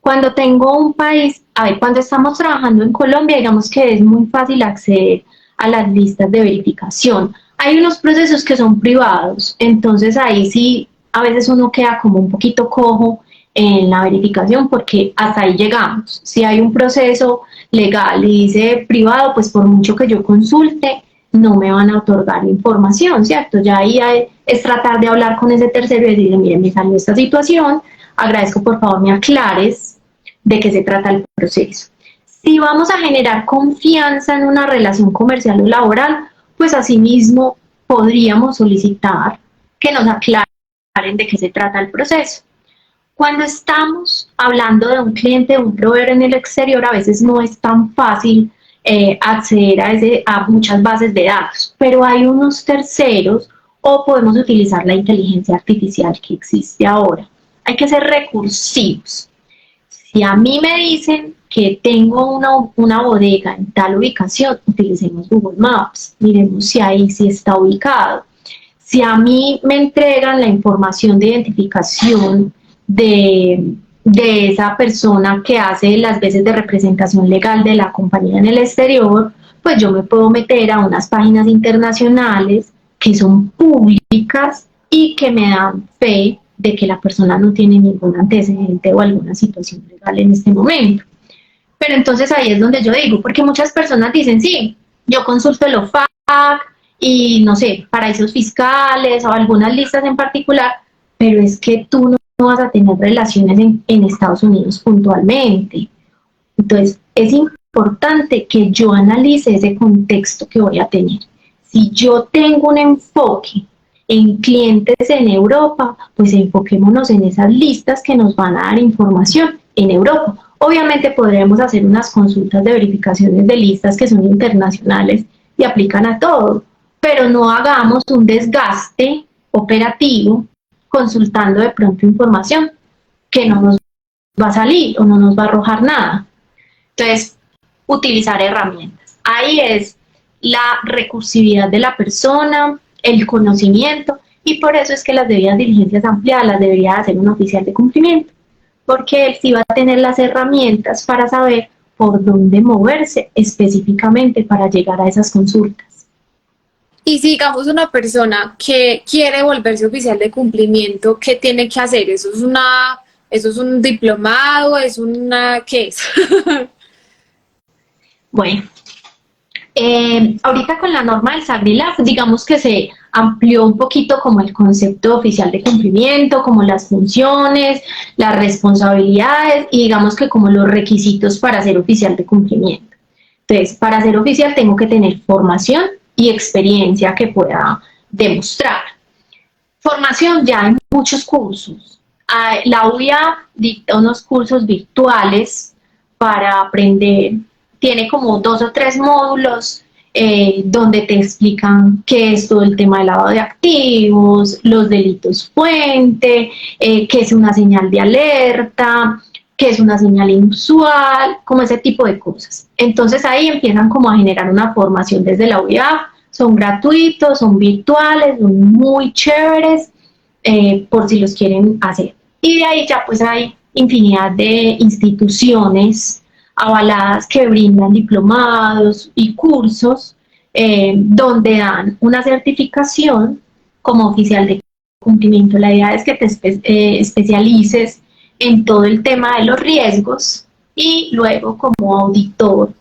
Cuando tengo un país, cuando estamos trabajando en Colombia, digamos que es muy fácil acceder a las listas de verificación. Hay unos procesos que son privados, entonces ahí sí a veces uno queda como un poquito cojo en la verificación porque hasta ahí llegamos. Si hay un proceso legal y dice privado, pues por mucho que yo consulte, no me van a otorgar información, ¿cierto? Ya ahí es tratar de hablar con ese tercero y decirle, mire, me salió esta situación, agradezco por favor me aclares de qué se trata el proceso. Si vamos a generar confianza en una relación comercial o laboral, pues asimismo podríamos solicitar que nos aclaren de qué se trata el proceso. Cuando estamos hablando de un cliente, de un proveedor en el exterior, a veces no es tan fácil acceder a muchas bases de datos, pero hay unos terceros o podemos utilizar la inteligencia artificial que existe ahora. Hay que ser recursivos. Si a mí me dicen que tengo una bodega en tal ubicación, utilicemos Google Maps, miremos si ahí sí está ubicado. Si a mí me entregan la información de identificación de esa persona que hace las veces de representación legal de la compañía en el exterior, pues yo me puedo meter a unas páginas internacionales que son públicas y que me dan fe de que la persona no tiene ningún antecedente o alguna situación legal en este momento. Pero entonces ahí es donde yo digo, porque muchas personas dicen, sí, yo consulto el OFAC y no sé, paraísos fiscales o algunas listas en particular, pero es que tú no vas a tener relaciones en Estados Unidos puntualmente. Entonces es importante que yo analice ese contexto que voy a tener. Si yo tengo un enfoque en clientes en Europa, pues enfoquémonos en esas listas que nos van a dar información en Europa. Obviamente podremos hacer unas consultas de verificaciones de listas que son internacionales y aplican a todo, pero no hagamos un desgaste operativo consultando de pronto información que no nos va a salir o no nos va a arrojar nada. Entonces, utilizar herramientas. Ahí es la recursividad de la persona, el conocimiento, y por eso es que las debidas diligencias ampliadas las debería hacer un oficial de cumplimiento, porque él sí va a tener las herramientas para saber por dónde moverse específicamente para llegar a esas consultas. Y si digamos una persona que quiere volverse oficial de cumplimiento, ¿qué tiene que hacer? ¿Eso es un diplomado? ¿Qué es? Bueno, ahorita con la norma del SAGRILAF, digamos que se amplió un poquito como el concepto de oficial de cumplimiento, como las funciones, las responsabilidades y digamos que como los requisitos para ser oficial de cumplimiento. Entonces, para ser oficial tengo que tener formación y experiencia que pueda demostrar. Formación, ya hay muchos cursos. La UIA dicta unos cursos virtuales para aprender, tiene como 2 o 3 módulos donde te explican qué es todo el tema de lavado de activos, los delitos fuente, qué es una señal de alerta, qué es una señal inusual, como ese tipo de cosas. Entonces ahí empiezan como a generar una formación desde la UIAF, son gratuitos, son virtuales, son muy chéveres, por si los quieren hacer. Y de ahí ya pues hay infinidad de instituciones avaladas que brindan diplomados y cursos donde dan una certificación como oficial de cumplimiento. La idea es que te especialices en todo el tema de los riesgos y luego como auditor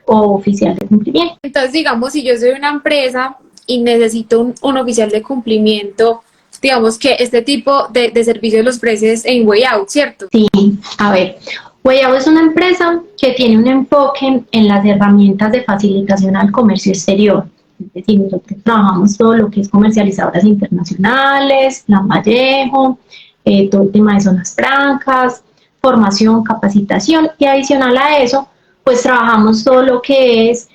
o oficial de cumplimiento. Entonces, digamos, si yo soy una empresa y necesito un oficial de cumplimiento, digamos que este tipo de servicios los ofreces en Way Out, ¿cierto? Sí, a ver, Way Out es una empresa que tiene un enfoque en las herramientas de facilitación al comercio exterior. Es decir, nosotros trabajamos todo lo que es comercializadoras internacionales, Plan Vallejo, todo el tema de zonas francas, formación, capacitación, y adicional a eso, pues trabajamos todo lo que es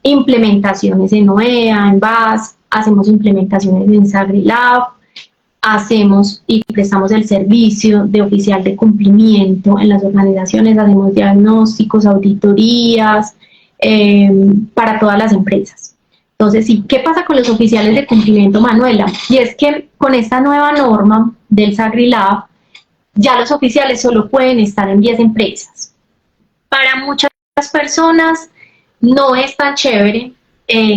implementaciones en OEA, en BAS, hacemos implementaciones en SAGRILAF, hacemos y prestamos el servicio de oficial de cumplimiento en las organizaciones, hacemos diagnósticos, auditorías para todas las empresas. Entonces, sí, ¿qué pasa con los oficiales de cumplimiento, Manuela? Y es que con esta nueva norma del SAGRILAF, ya los oficiales solo pueden estar en 10 empresas. Para muchas personas no es tan chévere,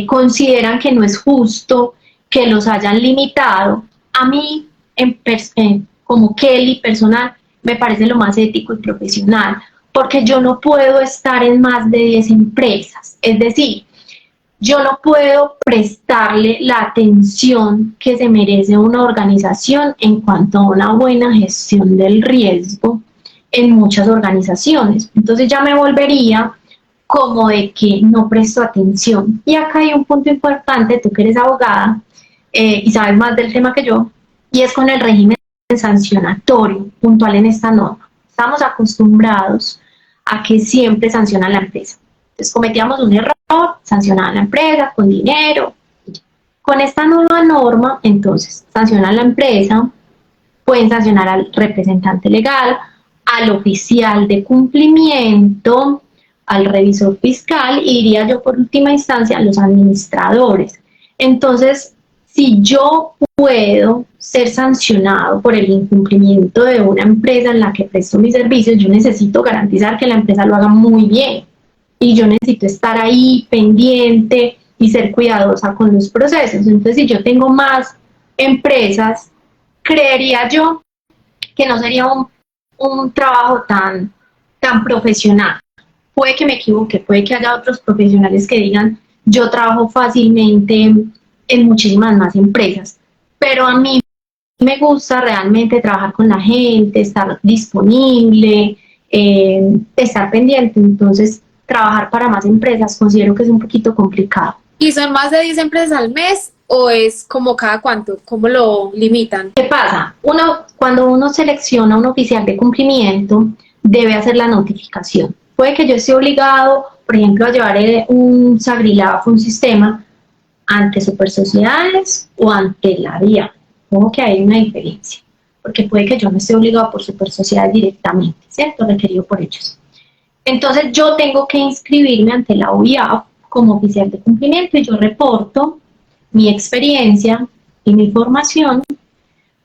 consideran que no es justo que los hayan limitado. A mí, como Kelly personal, me parece lo más ético y profesional, porque yo no puedo estar en más de 10 empresas, es decir, yo no puedo prestarle la atención que se merece una organización en cuanto a una buena gestión del riesgo en muchas organizaciones. Entonces ya me volvería como de que no presto atención. Y acá hay un punto importante, tú que eres abogada y sabes más del tema que yo, y es con el régimen sancionatorio puntual en esta norma. Estamos acostumbrados a que siempre sanciona la empresa. Entonces cometíamos un error, sancionaban a la empresa con dinero. Con esta nueva norma, entonces, sancionan a la empresa, pueden sancionar al representante legal, al oficial de cumplimiento, al revisor fiscal y diría yo por última instancia a los administradores. Entonces, si yo puedo ser sancionado por el incumplimiento de una empresa en la que presto mis servicios, yo necesito garantizar que la empresa lo haga muy bien y yo necesito estar ahí pendiente y ser cuidadosa con los procesos. Entonces, si yo tengo más empresas, creería yo que no sería un trabajo tan profesional. Puede que me equivoque, puede que haya otros profesionales que digan, yo trabajo fácilmente en muchísimas más empresas, pero a mí me gusta realmente trabajar con la gente, estar disponible, estar pendiente. Entonces, trabajar para más empresas considero que es un poquito complicado. ¿Y son más de 10 empresas al mes o es como cada cuánto? ¿Cómo lo limitan? ¿Qué pasa? Cuando uno selecciona un oficial de cumplimiento, debe hacer la notificación. Puede que yo esté obligado, por ejemplo, a llevar un Sagrilaf, un sistema, ante supersociedades o ante la DIAN. Como que hay una diferencia, porque puede que yo no esté obligado por supersociedades directamente, ¿cierto? Requerido por ellos. Entonces yo tengo que inscribirme ante la OIAF como oficial de cumplimiento y yo reporto mi experiencia y mi formación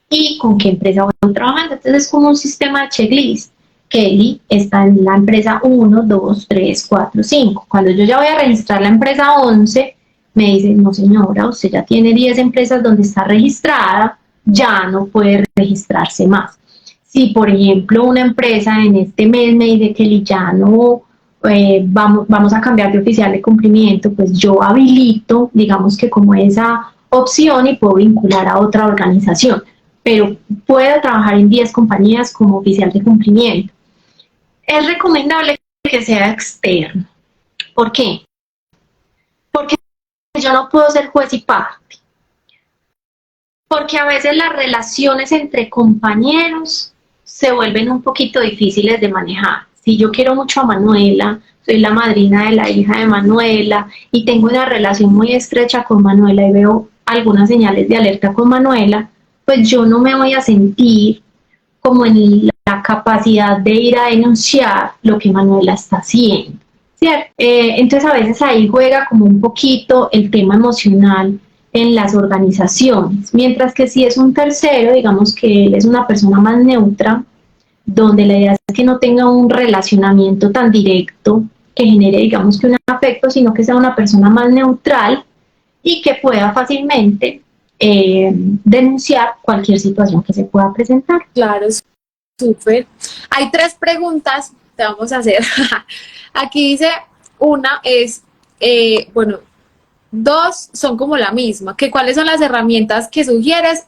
y con qué empresa voy trabajando. Entonces es como un sistema de checklist. Kelly está en la empresa 1, 2, 3, 4, 5. Cuando yo ya voy a registrar la empresa 11, me dicen, no señora, usted ya tiene 10 empresas donde está registrada, ya no puede registrarse más. Si, por ejemplo, una empresa en este mes me dice que ya no vamos a cambiar de oficial de cumplimiento, pues yo habilito, digamos que como esa opción y puedo vincular a otra organización, pero puedo trabajar en 10 compañías como oficial de cumplimiento. Es recomendable que sea externo. ¿Por qué? Porque yo no puedo ser juez y parte. Porque a veces las relaciones entre compañeros se vuelven un poquito difíciles de manejar. Si yo quiero mucho a Manuela, soy la madrina de la hija de Manuela y tengo una relación muy estrecha con Manuela y veo algunas señales de alerta con Manuela, pues yo no me voy a sentir como en la capacidad de ir a denunciar lo que Manuela está haciendo, ¿cierto? Entonces a veces ahí juega como un poquito el tema emocional en las organizaciones, mientras que si es un tercero, digamos que él es una persona más neutra, donde la idea es que no tenga un relacionamiento tan directo que genere, digamos que un afecto, sino que sea una persona más neutral y que pueda fácilmente denunciar cualquier situación que se pueda presentar. Claro, súper. Hay 3 preguntas que vamos a hacer. Aquí dice, una es, bueno, 2 son como la misma, que cuáles son las herramientas que sugieres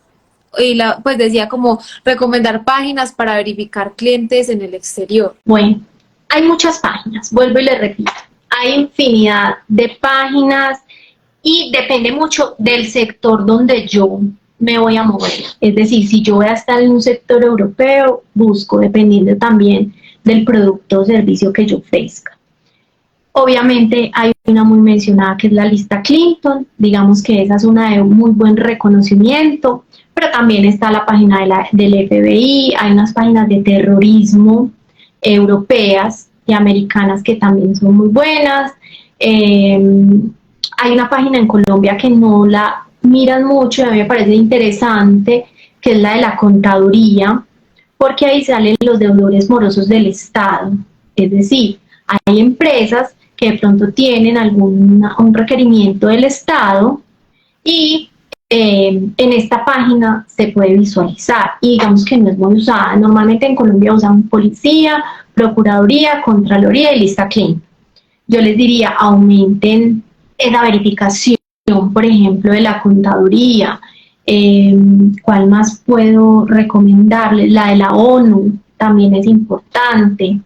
y pues decía como recomendar páginas para verificar clientes en el exterior. Bueno, hay muchas páginas, vuelvo y le repito, hay infinidad de páginas y depende mucho del sector donde yo me voy a mover. Es decir, si yo voy a estar en un sector europeo, busco dependiendo también del producto o servicio que yo ofrezca. Obviamente hay una muy mencionada que es la lista Clinton, digamos que esa es una de muy buen reconocimiento, pero también está la página del FBI, hay unas páginas de terrorismo europeas y americanas que también son muy buenas. Hay una página en Colombia que no la miran mucho y a mí me parece interesante, que es la de la contaduría, porque ahí salen los deudores morosos del Estado. Es decir, hay empresas que de pronto tienen un requerimiento del Estado y en esta página se puede visualizar y digamos que no es muy usada. Normalmente en Colombia usan policía, procuraduría, contraloría y lista Clinton. Yo les diría, aumenten esa verificación, por ejemplo, de la contaduría. ¿Cuál más puedo recomendarles? La de la ONU también es importante.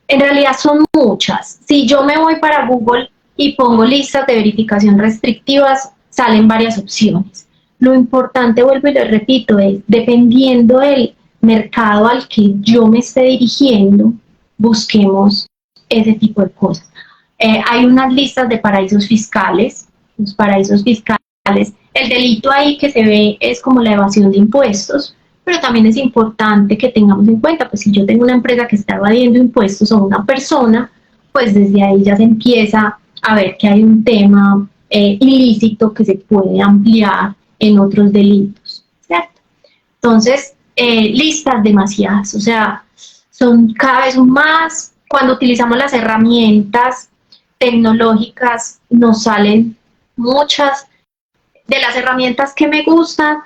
En realidad son muchas. Si yo me voy para Google y pongo listas de verificación restrictivas, salen varias opciones. Lo importante, vuelvo y lo repito, es dependiendo del mercado al que yo me esté dirigiendo, busquemos ese tipo de cosas. Hay unas listas de paraísos fiscales. Los paraísos fiscales, el delito ahí que se ve es como la evasión de impuestos, pero también es importante que tengamos en cuenta, pues si yo tengo una empresa que está evadiendo impuestos o una persona, pues desde ahí ya se empieza a ver que hay un tema ilícito que se puede ampliar en otros delitos, ¿cierto? Entonces, listas demasiadas, o sea, son cada vez más. Cuando utilizamos las herramientas tecnológicas nos salen muchas de las herramientas que me gustan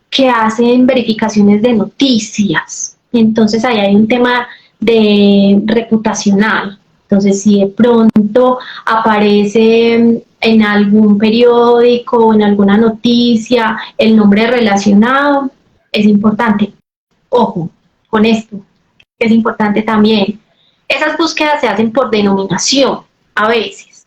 que hacen verificaciones de noticias. Entonces ahí hay un tema de reputacional. Entonces si de pronto aparece en algún periódico, en alguna noticia, el nombre relacionado, es importante. Ojo con esto, es importante también. Esas búsquedas se hacen por denominación a veces.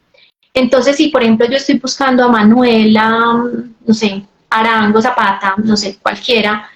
Entonces, si por ejemplo yo estoy buscando a Manuela, no sé, Arango Zapata, no sé, cualquiera,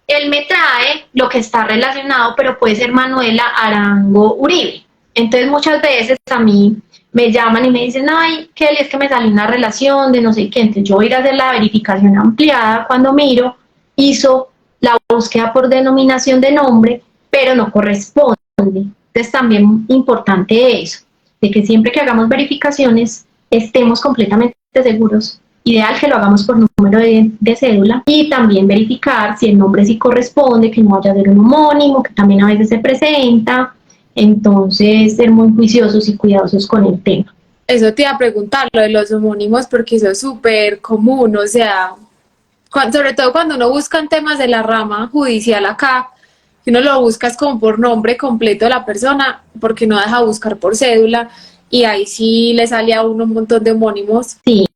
él me trae lo que está relacionado, pero puede ser Manuela Arango Uribe. Entonces, muchas veces a mí me llaman y me dicen, ay, Kelly, es que me salió una relación de no sé qué. Entonces, yo voy a ir a hacer la verificación ampliada. Cuando miro, hizo la búsqueda por denominación de nombre, pero no corresponde. Entonces, también importante eso, de que siempre que hagamos verificaciones estemos completamente seguros. Ideal que lo hagamos por número de cédula y también verificar si el nombre sí corresponde, que no vaya a ser un homónimo, que también a veces se presenta. Entonces, ser muy juiciosos y cuidadosos con el tema. Eso te iba a preguntar, lo de los homónimos, porque eso es súper común, o sea, sobre todo cuando uno busca en temas de la rama judicial acá, que uno lo busca es como por nombre completo de la persona, porque no deja buscar por cédula, y ahí sí le sale a uno un montón de homónimos. Sí,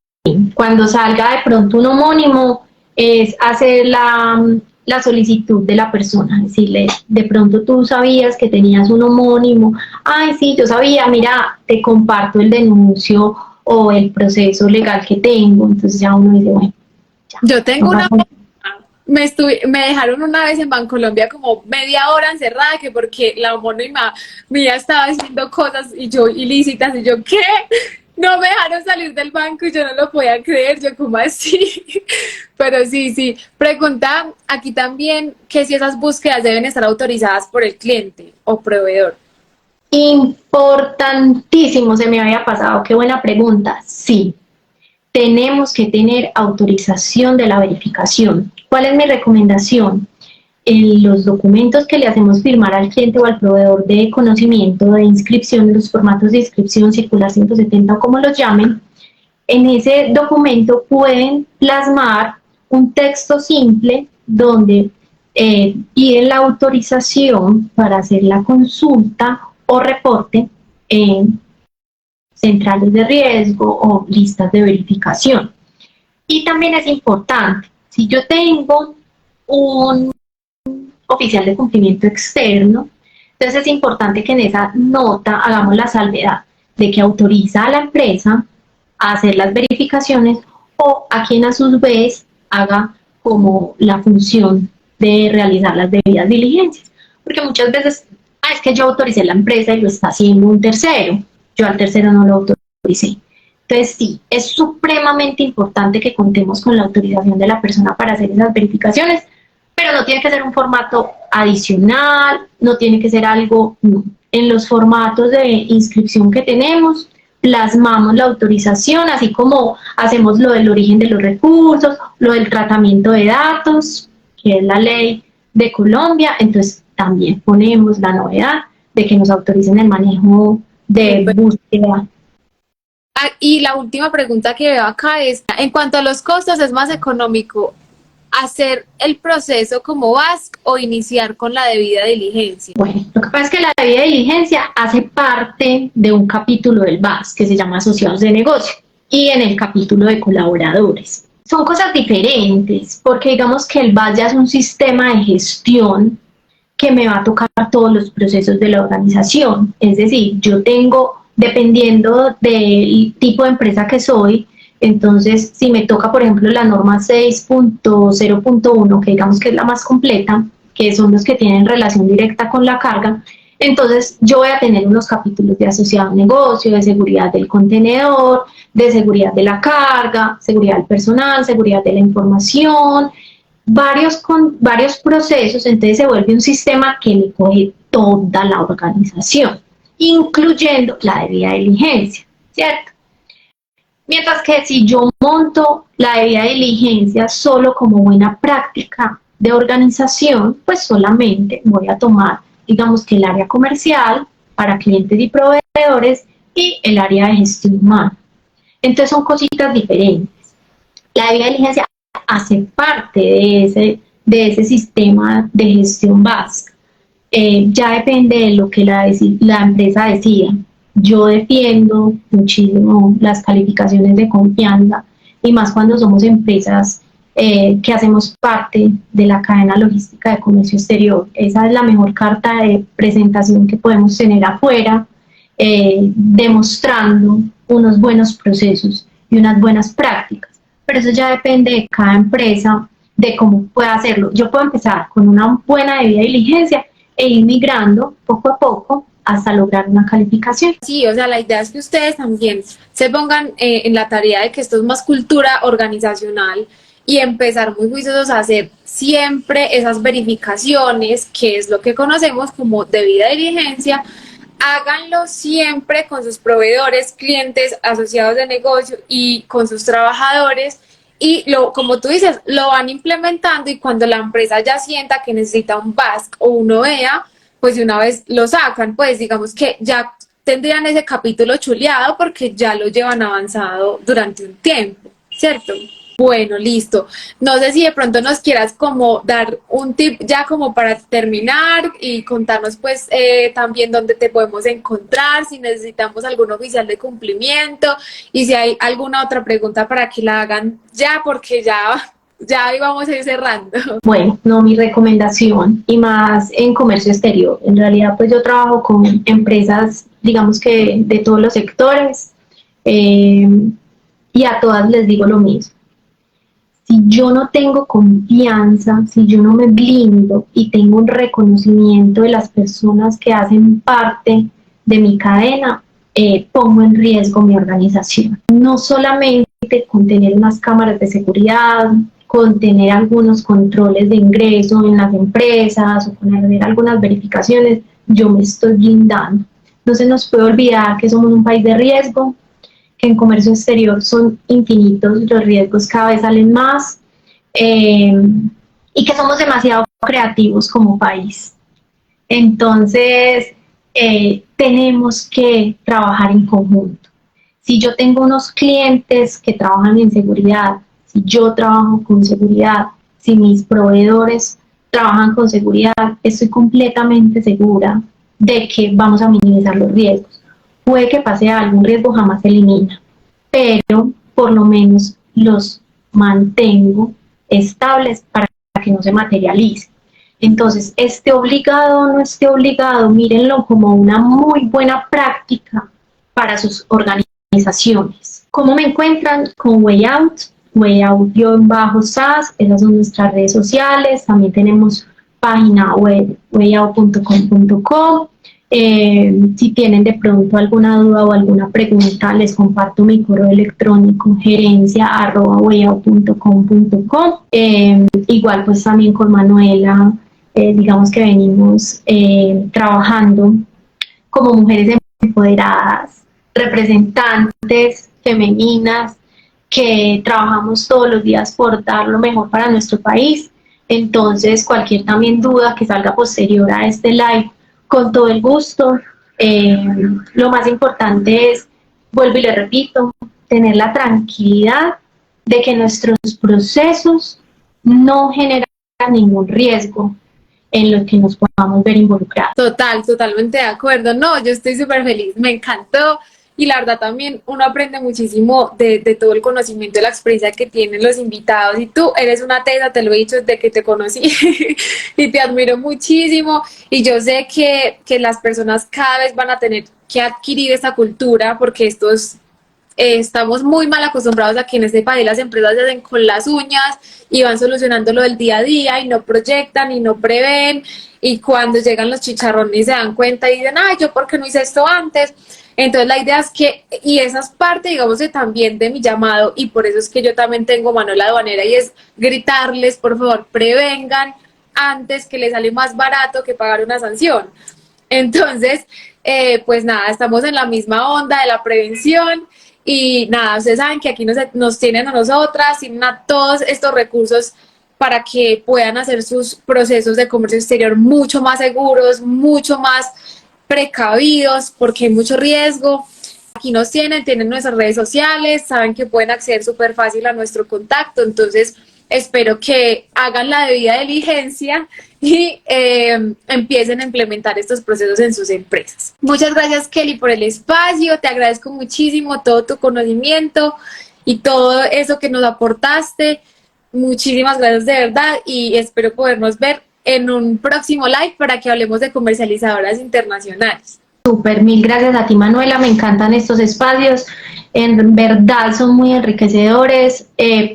cuando salga de pronto un homónimo, es hacer la solicitud de la persona, decirle, de pronto tú sabías que tenías un homónimo, ay sí, yo sabía, mira, te comparto el denuncio o el proceso legal que tengo, entonces ya uno dice, bueno, ya. Yo tengo una... Me dejaron una vez en Bancolombia como media hora encerrada, que porque la homónima mía estaba haciendo cosas y yo ilícitas, y yo, ¿qué? No me dejaron salir del banco y yo no lo podía creer, yo como así. Pero sí. Pregunta aquí también que si esas búsquedas deben estar autorizadas por el cliente o proveedor. Importantísimo, se me había pasado, qué buena pregunta. Sí, tenemos que tener autorización de la verificación. ¿Cuál es mi recomendación? En los documentos que le hacemos firmar al cliente o al proveedor de conocimiento, de inscripción, los formatos de inscripción, circular 170 o como los llamen, en ese documento pueden plasmar un texto simple donde piden la autorización para hacer la consulta o reporte en centrales de riesgo o listas de verificación. Y también es importante, si yo tengo un oficial de cumplimiento externo, entonces es importante que en esa nota hagamos la salvedad de que autoriza a la empresa a hacer las verificaciones o a quien a su vez haga como la función de realizar las debidas diligencias. Porque muchas veces, es que yo autoricé a la empresa y lo está haciendo un tercero, yo al tercero no lo autoricé. Entonces sí, es supremamente importante que contemos con la autorización de la persona para hacer esas verificaciones, pero no tiene que ser un formato adicional, no tiene que ser algo, no. En los formatos de inscripción que tenemos, plasmamos la autorización, así como hacemos lo del origen de los recursos, lo del tratamiento de datos, que es la ley de Colombia, entonces también ponemos la novedad de que nos autoricen el manejo de búsqueda. Y la última pregunta que veo acá es, en cuanto a los costos, ¿es más económico hacer el proceso como VASC o iniciar con la debida diligencia? Bueno, lo que pasa es que la debida diligencia hace parte de un capítulo del VASC que se llama Asociados de Negocio y en el capítulo de colaboradores. Son cosas diferentes porque digamos que el VASC ya es un sistema de gestión que me va a tocar todos los procesos de la organización. Es decir, yo tengo, dependiendo del tipo de empresa que soy, entonces si me toca, por ejemplo, la norma 6.0.1, que digamos que es la más completa, que son los que tienen relación directa con la carga, Entonces yo voy a tener unos capítulos de asociado a negocio, de seguridad del contenedor, de seguridad de la carga, seguridad del personal, seguridad de la información, varios procesos. Entonces se vuelve un sistema que le coge toda la organización, incluyendo la debida diligencia, ¿cierto? Mientras que si yo monto la debida diligencia solo como buena práctica de organización, pues solamente voy a tomar, digamos que el área comercial para clientes y proveedores y el área de gestión humana. Entonces son cositas diferentes. La debida diligencia hace parte de ese sistema de gestión básica. Ya depende de lo que la empresa decida. Yo defiendo muchísimo las calificaciones de confianza y más cuando somos empresas que hacemos parte de la cadena logística de comercio exterior. Esa es la mejor carta de presentación que podemos tener afuera, demostrando unos buenos procesos y unas buenas prácticas. Pero eso ya depende de cada empresa, de cómo pueda hacerlo. Yo puedo empezar con una buena debida diligencia e ir migrando poco a poco hasta lograr una calificación. Sí, o sea, la idea es que ustedes también se pongan en la tarea de que esto es más cultura organizacional y empezar muy juiciosos a hacer siempre esas verificaciones, que es lo que conocemos como debida diligencia. Háganlo siempre con sus proveedores, clientes, asociados de negocio y con sus trabajadores. Y como tú dices, lo van implementando y cuando la empresa ya sienta que necesita un BASC o un OEA, pues de una vez lo sacan, pues digamos que ya tendrían ese capítulo chuleado porque ya lo llevan avanzado durante un tiempo, ¿cierto? Bueno, listo. No sé si de pronto nos quieras como dar un tip ya como para terminar y contarnos pues también dónde te podemos encontrar, si necesitamos algún oficial de cumplimiento y si hay alguna otra pregunta para que la hagan ya porque ya íbamos a ir cerrando. Bueno, no, mi recomendación y más en comercio exterior. En realidad pues yo trabajo con empresas digamos que de todos los sectores y a todas les digo lo mismo. Si yo no tengo confianza, si yo no me blindo y tengo un reconocimiento de las personas que hacen parte de mi cadena, pongo en riesgo mi organización. No solamente con tener unas cámaras de seguridad, con tener algunos controles de ingreso en las empresas o con hacer algunas verificaciones, yo me estoy blindando. No se nos puede olvidar que somos un país de riesgo, que en comercio exterior son infinitos, los riesgos cada vez salen más y que somos demasiado creativos como país. Entonces, tenemos que trabajar en conjunto. Si yo tengo unos clientes que trabajan en seguridad, si yo trabajo con seguridad, si mis proveedores trabajan con seguridad, estoy completamente segura de que vamos a minimizar los riesgos. Puede que pase algo, un riesgo jamás se elimina, pero por lo menos los mantengo estables para que no se materialice. Entonces, esté obligado o no esté obligado, mírenlo como una muy buena práctica para sus organizaciones. ¿Cómo me encuentran? Con Wayout_SAS, esas son nuestras redes sociales, también tenemos página web, wayout.com.co. Si tienen de pronto alguna duda o alguna pregunta, les comparto mi correo electrónico gerencia@wayout.com.co. Igual pues también con Manuela, digamos que venimos trabajando como mujeres empoderadas, representantes femeninas que trabajamos todos los días por dar lo mejor para nuestro país. Entonces cualquier también duda que salga posterior a este live, con todo el gusto. Lo más importante es, vuelvo y le repito, tener la tranquilidad de que nuestros procesos no generan ningún riesgo en lo que nos podamos ver involucrados. Totalmente de acuerdo. No, yo estoy súper feliz, me encantó. Y la verdad también uno aprende muchísimo de todo el conocimiento, de la experiencia que tienen los invitados. Y tú eres una tesa, te lo he dicho desde que te conocí y te admiro muchísimo. Y yo sé que las personas cada vez van a tener que adquirir esta cultura porque esto es estamos muy mal acostumbrados a que en este país las empresas se hacen con las uñas y van solucionando lo del día a día y no proyectan y no prevén, y cuando llegan los chicharrones y se dan cuenta y dicen, yo ¿por qué no hice esto antes? Entonces la idea es que, y esa es parte, digamos, de también de mi llamado, y por eso es que yo también tengo Manuela Aduanera, y es gritarles, por favor, prevengan antes, que les sale más barato que pagar una sanción. Entonces, pues nada, estamos en la misma onda de la prevención, y nada, ustedes saben que aquí nos tienen a nosotras, tienen a todos estos recursos para que puedan hacer sus procesos de comercio exterior mucho más seguros, mucho más precavidos, porque hay mucho riesgo. Aquí nos tienen nuestras redes sociales, saben que pueden acceder súper fácil a nuestro contacto, entonces espero que hagan la debida diligencia y empiecen a implementar estos procesos en sus empresas. Muchas gracias, Kelly, por el espacio, te agradezco muchísimo todo tu conocimiento y todo eso que nos aportaste. Muchísimas gracias de verdad, y espero podernos ver en un próximo live para que hablemos de comercializadoras internacionales. Súper, mil gracias a ti, Manuela, me encantan estos espacios, en verdad son muy enriquecedores,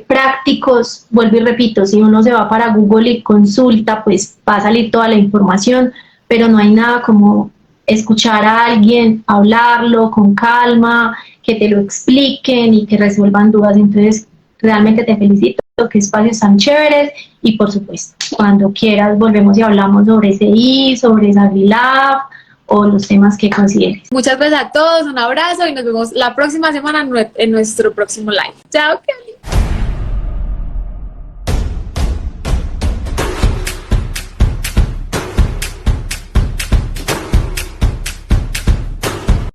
prácticos. Vuelvo y repito, si uno se va para Google y consulta, pues va a salir toda la información, pero no hay nada como escuchar a alguien, hablarlo con calma, que te lo expliquen y que resuelvan dudas. Entonces, realmente te felicito, qué espacios tan chéveres, y por supuesto, cuando quieras volvemos y hablamos sobre SI, sobre SagriLab o los temas que consideres. Muchas gracias a todos, un abrazo y nos vemos la próxima semana en nuestro próximo live. Chao, Kelly.